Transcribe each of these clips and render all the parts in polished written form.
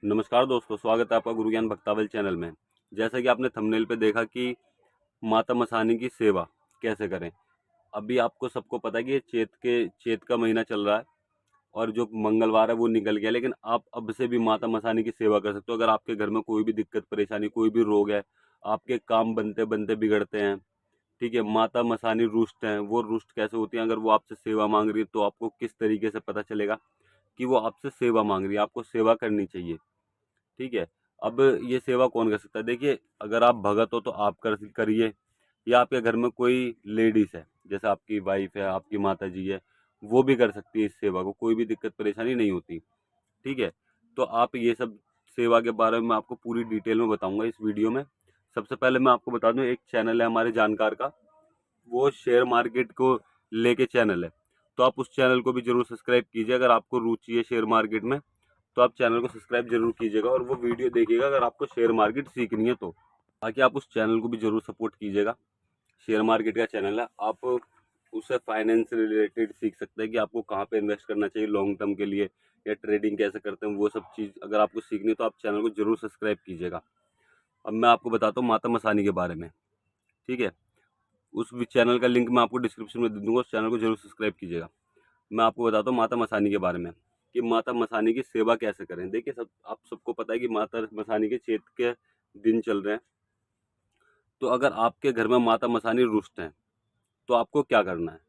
नमस्कार दोस्तों, स्वागत है आपका गुरु ज्ञान भक्तावल चैनल में। जैसा कि आपने थंबनेल पे देखा कि माता मसानी की सेवा कैसे करें। अभी आपको सबको पता है कि ये चैत का महीना चल रहा है और जो मंगलवार है वो निकल गया, लेकिन आप अब से भी माता मसानी की सेवा कर सकते हो। अगर आपके घर में कोई भी दिक्कत परेशानी, कोई भी रोग है, आपके काम बनते बनते बिगड़ते हैं, ठीक है, माता मसानी रुष्ट हैं, वो रुष्ट कैसे होती हैं, अगर वो आपसे सेवा मांग रही है तो आपको किस तरीके से पता चलेगा कि वो आपसे सेवा मांग रही है। आपको सेवा करनी चाहिए, ठीक है। अब ये सेवा कौन कर सकता है? देखिए, अगर आप भगत हो तो आप करिए, या आपके घर में कोई लेडीज है, जैसे आपकी वाइफ है, आपकी माता जी है, वो भी कर सकती है इस सेवा को, कोई भी दिक्कत परेशानी नहीं होती, ठीक है। तो आप ये सब सेवा के बारे में आपको पूरी डिटेल में बताऊंगा इस वीडियो में। सबसे पहले मैं आपको बता दूं, एक चैनल है हमारे जानकार का, वो शेयर मार्केट को लेके चैनल है, तो आप उस चैनल को भी जरूर सब्सक्राइब कीजिए। अगर आपको रुचि है शेयर मार्केट में तो आप चैनल को सब्सक्राइब जरूर कीजिएगा और वो वीडियो देखिएगा अगर आपको शेयर मार्केट सीखनी है तो, ताकि आप उस चैनल को भी जरूर सपोर्ट कीजिएगा। शेयर मार्केट का चैनल है, आप उससे फाइनेंस से रिलेटेड सीख सकते हैं कि आपको कहाँ पे इन्वेस्ट करना चाहिए लॉन्ग टर्म के लिए, या ट्रेडिंग कैसे करते हैं, वो सब चीज़ अगर आपको सीखनी है तो आप चैनल को जरूर सब्सक्राइब कीजिएगा। अब मैं आपको बताता हूँ माता मसानी के बारे में, ठीक है। उस चैनल का लिंक मैं आपको डिस्क्रिप्शन में दे दूंगा, उस चैनल को जरूर सब्सक्राइब कीजिएगा। मैं आपको बताता हूँ माता मसानी के बारे में कि माता मसानी की सेवा कैसे करें। देखिए, आप सबको पता है कि माता मसानी के चैत के दिन चल रहे हैं, तो अगर आपके घर में माता मसानी रुष्ट हैं तो आपको क्या करना है?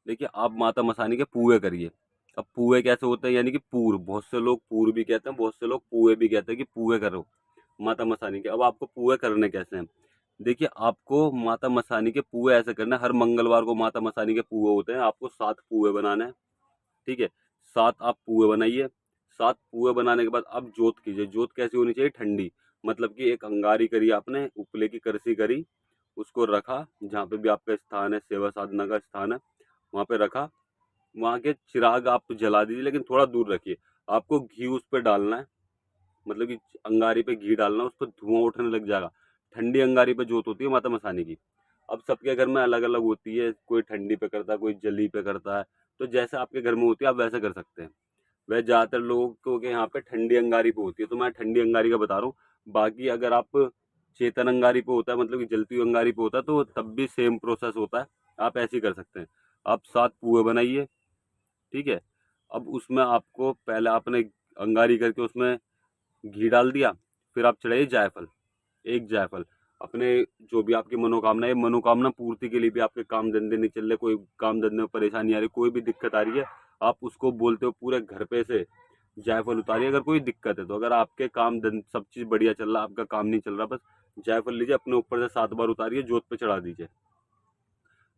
देखिए, आप माता मसानी के पूए करिए। अब पूए कैसे होते हैं, यानी कि पूर, बहुत से लोग पूर भी कहते हैं, बहुत से लोग पूए भी कहते हैं कि पूए करो माता मसानी के। अब आपको पूए करने कैसे हैं? देखिए, आपको माता मसानी के पूए ऐसे करना है, हर मंगलवार को माता मसानी के पूए होते हैं, आपको 7 पूए बनाने हैं, ठीक है। 7 आप पूए बनाइए। 7 पूए बनाने के बाद आप जोत कीजिए। जोत कैसी होनी चाहिए? ठंडी, मतलब कि एक अंगारी करी आपने, उपले की करसी करी, उसको रखा जहाँ पे भी आपका स्थान है, सेवा साधना का स्थान है, वहां पे रखा। वहां के चिराग आप जला दीजिए, लेकिन थोड़ा दूर रखिए। आपको घी उस पर डालना है, मतलब कि अंगारी पे घी डालना, उस पर धुआं उठने लग जाएगा। ठंडी अंगारी पे जोत होती है माता मसानी की। अब सबके घर में अलग अलग होती है, कोई ठंडी पे करता है, कोई जली पे करता है, तो जैसे आपके घर में होती है आप वैसे कर सकते हैं। वह ज्यादातर लोगों के यहाँ पे ठंडी अंगारी पे होती है, तो मैं ठंडी अंगारी का बता रहा हूँ। बाकी अगर आप चेतन अंगारी पे होता है, मतलब कि जलती हुई अंगारी पे होता है, तो तब भी सेम प्रोसेस होता है, आप ऐसे ही कर सकते हैं। आप 7 पुए बनाइए, ठीक है। अब उसमें आपको पहले आपने अंगारी करके उसमें घी डाल दिया, फिर आप चढ़ाइए जायफल, एक जायफल। अपने जो भी आपकी मनोकामना है, मनोकामना पूर्ति के लिए भी, आपके काम धंधे नहीं चल रहे, कोई काम धंधे में परेशानी आ रही, कोई भी दिक्कत आ रही है, आप उसको बोलते हो पूरे घर पे से जायफल उतारिए। अगर कोई दिक्कत है तो, अगर आपके काम सब चीज बढ़िया चल रहा है, आपका काम नहीं चल रहा, बस जायफल लीजिए, अपने ऊपर से 7 बार उतारिए, जोत पे चढ़ा दीजिए।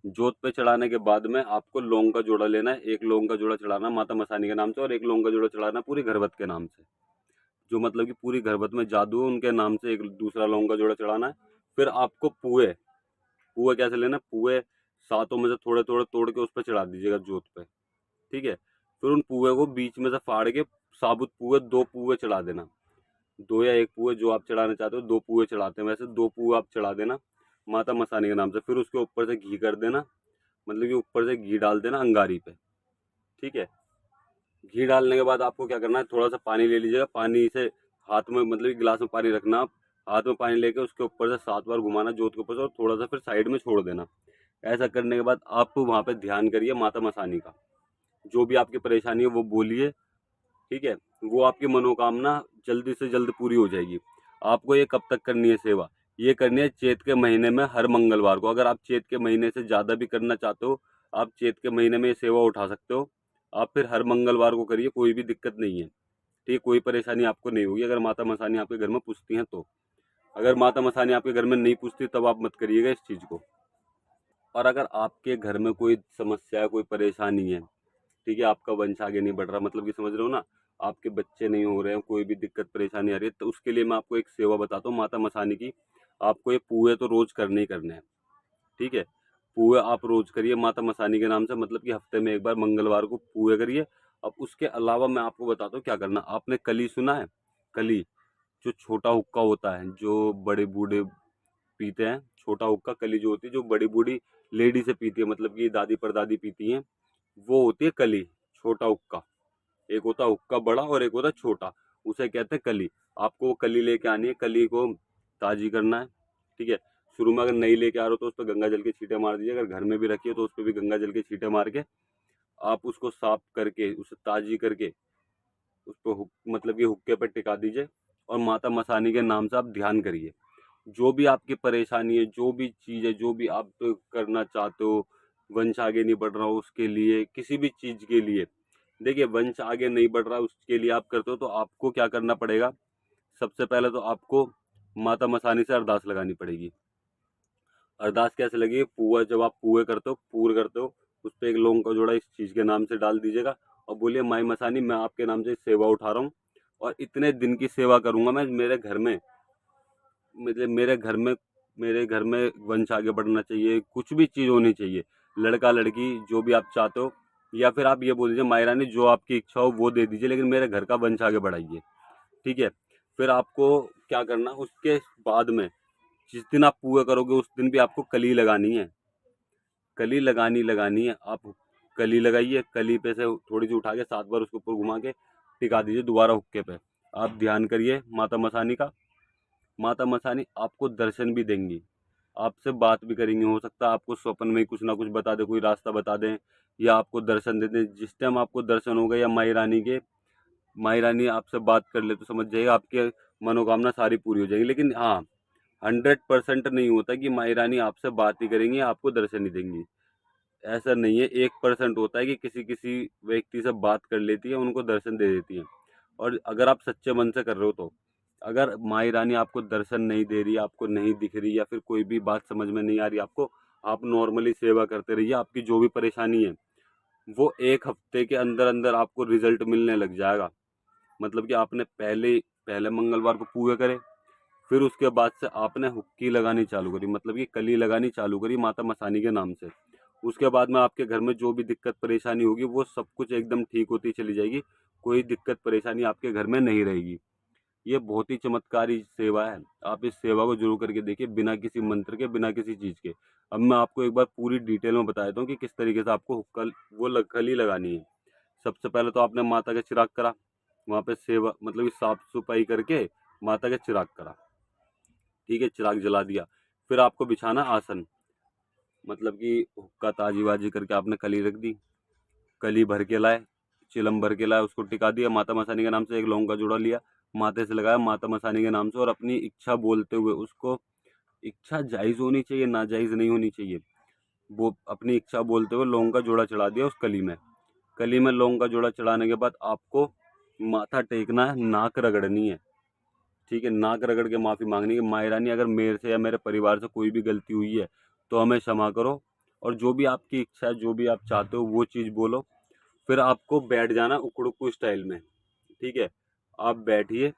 जोत पे चढ़ाने के बाद में आपको लौंग का जोड़ा लेना है। एक लौंग का जोड़ा चढ़ाना माता मसानी के नाम से, और एक लौंग का जोड़ा चढ़ाना पूरी घरवत के नाम से, जो मतलब कि पूरी घरवत में जादू है उनके नाम से एक दूसरा लौंग का जोड़ा चढ़ाना है। फिर आपको पुए, पुए कैसे लेना? पुए सातों में से थोड़े थोड़े तोड़ के उस पर चढ़ा दीजिएगा जोत पे, ठीक है। फिर उन पुए को बीच में से फाड़ के, साबुत पुए 2 पुए चढ़ा देना, 2 या 1 पुए जो आप चढ़ाना चाहते हो, 2 पुए चढ़ाते हैं वैसे, 2 पुए आप चढ़ा देना माता मसानी के नाम से। फिर उसके ऊपर से घी कर देना, मतलब कि ऊपर से घी डाल देना अंगारी पे, ठीक है। घी डालने के बाद आपको क्या करना है, थोड़ा सा पानी ले लीजिएगा, पानी से हाथ में, मतलब कि गिलास में पानी रखना, आप हाथ में पानी लेके उसके ऊपर से 7 बार घुमाना जोत के ऊपर से, और थोड़ा सा फिर साइड में छोड़ देना। ऐसा करने के बाद आप वहाँ पे ध्यान करिए माता मसानी का, जो भी आपकी परेशानी है वो बोलिए, ठीक है। वो आपकी मनोकामना जल्दी से जल्द पूरी हो जाएगी। आपको ये कब तक करनी है सेवा? ये करनी है चैत के महीने में, हर मंगलवार को। अगर आप चैत के महीने से ज़्यादा भी करना चाहते हो, आप चैत के महीने में ये सेवा उठा सकते हो। आप फिर हर मंगलवार को करिए, कोई भी दिक्कत नहीं है, ठीक है। कोई परेशानी आपको नहीं होगी अगर माता मसानी आपके घर में पूछती हैं तो। अगर माता मसानी आपके घर में नहीं पूछती तब आप मत करिएगा इस चीज़ को। और अगर आपके घर में कोई समस्या है, कोई परेशानी है, ठीक है, आपका वंश आगे नहीं बढ़ रहा, मतलब कि समझ रहे हो ना, आपके बच्चे नहीं हो रहे हैं, कोई भी दिक्कत परेशानी आ रही है, तो उसके लिए मैं आपको एक सेवा बताता हूँ माता मसानी की। आपको ये पूए तो रोज करने ही करने हैं, ठीक है। पूए आप रोज करिए माता मसानी के नाम से, मतलब कि हफ्ते में एक बार मंगलवार को पूए करिए। अब उसके अलावा मैं आपको बताता हूँ क्या करना। आपने कली सुना है? कली, जो छोटा हुक्का होता है, जो बड़े बूढ़े पीते हैं, छोटा हुक्का, कली जो होती है, जो बड़ी बूढ़ी लेडी से पीती है, मतलब कि दादी परदादी पीती हैं, वो होती है कली, छोटा हुक्का। एक होता है हुक्का बड़ा और एक होता है छोटा। उसे कहते हैं कली। आपको वो कली लेके आनी है, कली को ताजी करना है, ठीक है। शुरू में अगर नहीं लेके आ रहे हो तो उस पर गंगा जल के छींटे मार दीजिए। अगर घर में भी रखिए तो उस पर भी गंगा जल के छींटे मार के आप उसको साफ करके उसे ताजी करके उसको मतलब कि हुक्के पर टिका दीजिए और माता मसानी के नाम से आप ध्यान करिए। जो भी आपकी परेशानी है, जो भी चीज़ है, जो भी आप करना चाहते हो, वंश आगे नहीं बढ़ रहा हो उसके लिए, किसी भी चीज़ के लिए, देखिए वंश आगे नहीं बढ़ रहा उसके लिए आप करते हो तो आपको क्या करना पड़ेगा। सबसे पहले तो आपको माता मसानी से अरदास लगानी पड़ेगी। अरदास कैसे लगी, पुआ जब आप पुए करते हो, पूर करते हो, उस पर एक लौंग का जोड़ा इस चीज़ के नाम से डाल दीजिएगा और बोलिए माई मसानी मैं आपके नाम से सेवा उठा रहा हूँ और इतने दिन की सेवा करूँगा मैं। मेरे घर में मतलब मेरे घर में वंश आगे बढ़ना चाहिए, कुछ भी चीज़ होनी चाहिए, लड़का लड़की जो भी आप चाहते हो, या फिर आप ये बोल दीजिए माई रानी जो आपकी इच्छा हो वो दे दीजिए, लेकिन मेरे घर का वंश आगे बढ़ाइए, ठीक है। फिर आपको क्या करना, उसके बाद में जिस दिन आप पूजा करोगे उस दिन भी आपको कली लगानी है। कली लगानी है। आप कली लगाइए, कली पे से थोड़ी सी उठा के 7 बार उसके ऊपर घुमा के टिका दीजिए दोबारा हुक्के पे। आप ध्यान करिए माता मसानी का। माता मसानी आपको दर्शन भी देंगी, आपसे बात भी करेंगी। हो सकता है आपको स्वप्न में ही कुछ ना कुछ बता दे, कोई रास्ता बता दें या आपको दर्शन दे दें। जिस टाइम आपको दर्शन होगा या माई रानी आपसे बात कर ले तो समझ जाइए आपके मनोकामना सारी पूरी हो जाएगी। लेकिन हाँ, 100% नहीं होता कि माई रानी आपसे बात ही करेंगी आपको दर्शन ही देंगी। ऐसा नहीं है, 1% होता है कि किसी किसी व्यक्ति से बात कर लेती है, उनको दर्शन दे देती है। और अगर आप सच्चे मन से कर रहे हो तो अगर माई रानी आपको दर्शन नहीं दे रही, आपको नहीं दिख रही या फिर कोई भी बात समझ में नहीं आ रही आपको, आप नॉर्मली सेवा करते रहिए। आपकी जो भी परेशानी है वो 1 हफ्ते के अंदर अंदर आपको रिजल्ट मिलने लग जाएगा। मतलब कि आपने पहले पहले मंगलवार को पूजा करे, फिर उसके बाद से आपने हुक्की लगानी चालू करी, मतलब कि कली लगानी चालू करी माता मसानी के नाम से। उसके बाद में आपके घर में जो भी दिक्कत परेशानी होगी वो सब कुछ एकदम ठीक होती चली जाएगी। कोई दिक्कत परेशानी आपके घर में नहीं रहेगी। ये बहुत ही चमत्कारी सेवा है। आप इस सेवा को जरूर करके देखिए, बिना किसी मंत्र के, बिना किसी चीज़ के। अब मैं आपको एक बार पूरी डिटेल में बता देता हूँ कि किस तरीके से आपको कली लगानी है। सबसे पहले तो आपने माता का चिराग करा, वहाँ पे सेवा मतलब कि साफ सफाई करके माता का चिराग करा, ठीक है, चिराग जला दिया। फिर आपको बिछाना आसन, मतलब कि हुक्का ताजी वाजी करके आपने कली रख दी, कली भर के लाए, चिलम भर के लाए, उसको टिका दिया माता मसानी के नाम से। एक लौंग का जोड़ा लिया, माथे से लगाया माता मसानी के नाम से और अपनी इच्छा बोलते हुए उसको, इच्छा जायज़ होनी चाहिए, नाजायज़ नहीं होनी चाहिए। वो अपनी इच्छा बोलते हुए लौंग का जोड़ा चढ़ा दिया उस कली में। कली में लौंग का जोड़ा चढ़ाने के बाद आपको माथा टेकना है, नाक रगड़नी है, ठीक है। नाक रगड़ के माफ़ी मांगनी है, माई रानी अगर मेरे से या मेरे परिवार से कोई भी गलती हुई है तो हमें क्षमा करो, और जो भी आपकी इच्छा है, जो भी आप चाहते हो वो चीज़ बोलो। फिर आपको बैठ जाना उकड़ुकू स्टाइल में, ठीक है। आप बैठिए,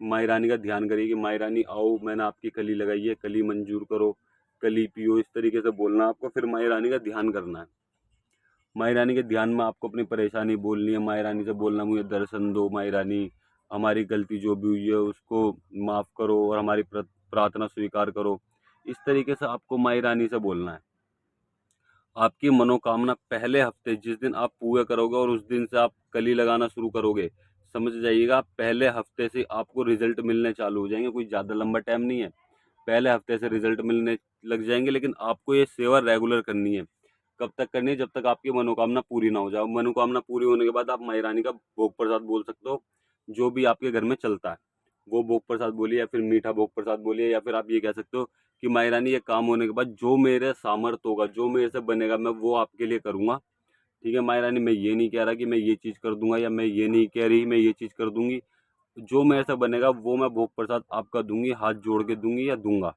माई रानी का ध्यान करिए कि माई रानी आओ, मैंने आपकी कली लगाई है, कली मंजूर करो, कली पियो, इस तरीके से बोलना आपको। फिर माई रानी का ध्यान करना है। माई रानी के ध्यान में आपको अपनी परेशानी बोलनी है, माई रानी से बोलना मुझे दर्शन दो माई रानी, हमारी गलती जो भी हुई है उसको माफ़ करो और हमारी प्रार्थना स्वीकार करो। इस तरीके से आपको माई रानी से बोलना है। आपकी मनोकामना पहले हफ्ते जिस दिन आप पूजा करोगे और उस दिन से आप कली लगाना शुरू करोगे, समझ जाइएगा पहले हफ्ते से आपको रिजल्ट मिलने चालू हो जाएंगे। कोई ज़्यादा लंबा टाइम नहीं है, पहले हफ्ते से रिजल्ट मिलने लग जाएंगे। लेकिन आपको ये सेवा रेगुलर करनी है। कब तक करनी है, जब तक आपकी मनोकामना पूरी ना हो जाए। मनोकामना पूरी होने के बाद आप माई रानी का भोग प्रसाद बोल सकते हो, जो भी आपके घर में चलता है वो भोग प्रसाद बोलिए, या फिर मीठा भोग प्रसाद बोलिए, या फिर आप ये कह सकते हो कि माई रानी ये काम होने के बाद जो मेरे सामर्थ्य होगा, जो मेरे से बनेगा, मैं वो आपके लिए करूँगा, ठीक है। माई रानी मैं ये नहीं कह रहा कि मैं ये चीज़ कर दूंगा, या मैं ये नहीं कह रही मैं ये चीज़ कर दूंगी। जो मेरे से बनेगा वो मैं भोग प्रसाद आपका दूंगी, हाथ जोड़ के दूंगी या दूंगा।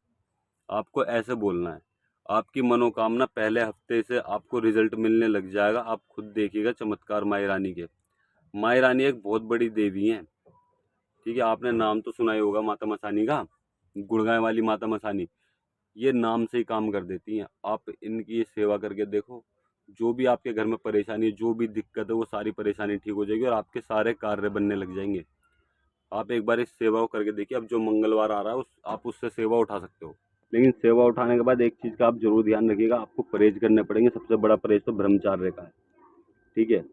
आपको ऐसे बोलना है। आपकी मनोकामना पहले हफ्ते से आपको रिजल्ट मिलने लग जाएगा। आप खुद देखिएगा चमत्कार माई रानी के। माई रानी एक बहुत बड़ी देवी हैं, ठीक है। आपने नाम तो सुना ही होगा माता मसानी का, गुड़गांव वाली माता मसानी। ये नाम से ही काम कर देती हैं। आप इनकी ये सेवा करके देखो, जो भी आपके घर में परेशानी है, जो भी दिक्कत है, वो सारी परेशानी ठीक हो जाएगी और आपके सारे कार्य बनने लग जाएंगे। आप एक बार इस सेवा को करके देखिए। अब जो मंगलवार आ रहा है आप उससे सेवा उठा सकते हो। लेकिन सेवा उठाने के बाद एक चीज़ का आप जरूर ध्यान रखिएगा, आपको परहेज करने पड़ेंगे। सबसे बड़ा परहेज तो ब्रह्मचार्य का है, ठीक है।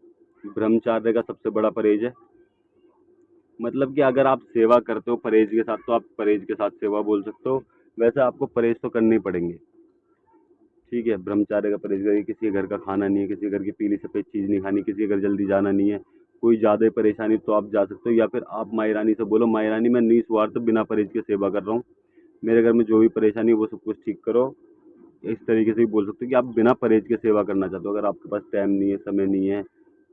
ब्रह्मचार्य का सबसे बड़ा परहेज है मतलब कि अगर आप सेवा करते हो परहेज के साथ तो आप परहेज के साथ सेवा बोल सकते हो। वैसे आपको परहेज तो करने ही पड़ेंगे। ठीक है, ब्रह्मचार्य का परहेज करिए, किसी के घर का खाना नहीं है, किसी के घर की पीली सफ़ेद चीज़ नहीं खानी, किसी के घर जल्दी जाना नहीं है, कोई ज़्यादा परेशानी तो आप जा सकते हो, या फिर आप माई रानी से बोलो, माई रानी मैं निस्वार्थ बिना परहेज के सेवा कर रहा हूँ, मेरे घर में जो भी परेशानी है वो सब कुछ ठीक करो। इस तरीके से भी बोल सकते हो कि आप बिना परहेज के सेवा करना चाहते हो। अगर आपके पास टाइम नहीं है, समय नहीं है,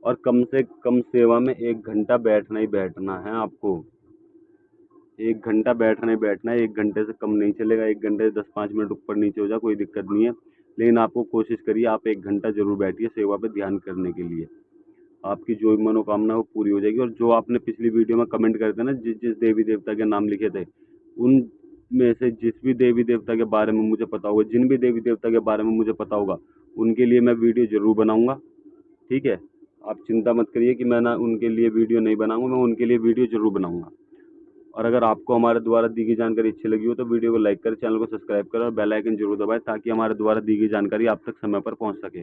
और कम से कम सेवा में 1 घंटा बैठना ही बैठना है आपको। 1 घंटा बैठना ही बैठना है, 1 घंटे से कम नहीं चलेगा। 1 घंटे से 10-5 मिनट ऊपर नीचे हो जाए कोई दिक्कत नहीं है, लेकिन आपको कोशिश करिए आप 1 घंटा जरूर बैठिए सेवा पे ध्यान करने के लिए। आपकी जो भी मनोकामना है वो पूरी हो जाएगी। और जो आपने पिछली वीडियो में कमेंट करे थे ना, जिस जिस देवी देवता के नाम लिखे थे, उन में से जिस भी देवी देवता के बारे में मुझे पता होगा, जिन भी देवी देवता के बारे में मुझे पता होगा, उनके लिए मैं वीडियो जरूर बनाऊंगा। ठीक है, आप चिंता मत करिए कि मैं ना उनके लिए वीडियो नहीं बनाऊंगा, मैं उनके लिए वीडियो जरूर बनाऊंगा। और अगर आपको हमारे द्वारा दी गई जानकारी अच्छी लगी हो तो वीडियो को लाइक करें, चैनल को सब्सक्राइब करें और बेल आइकन जरूर दबाएं, ताकि हमारे द्वारा दी गई जानकारी आप तक समय पर पहुंच सके।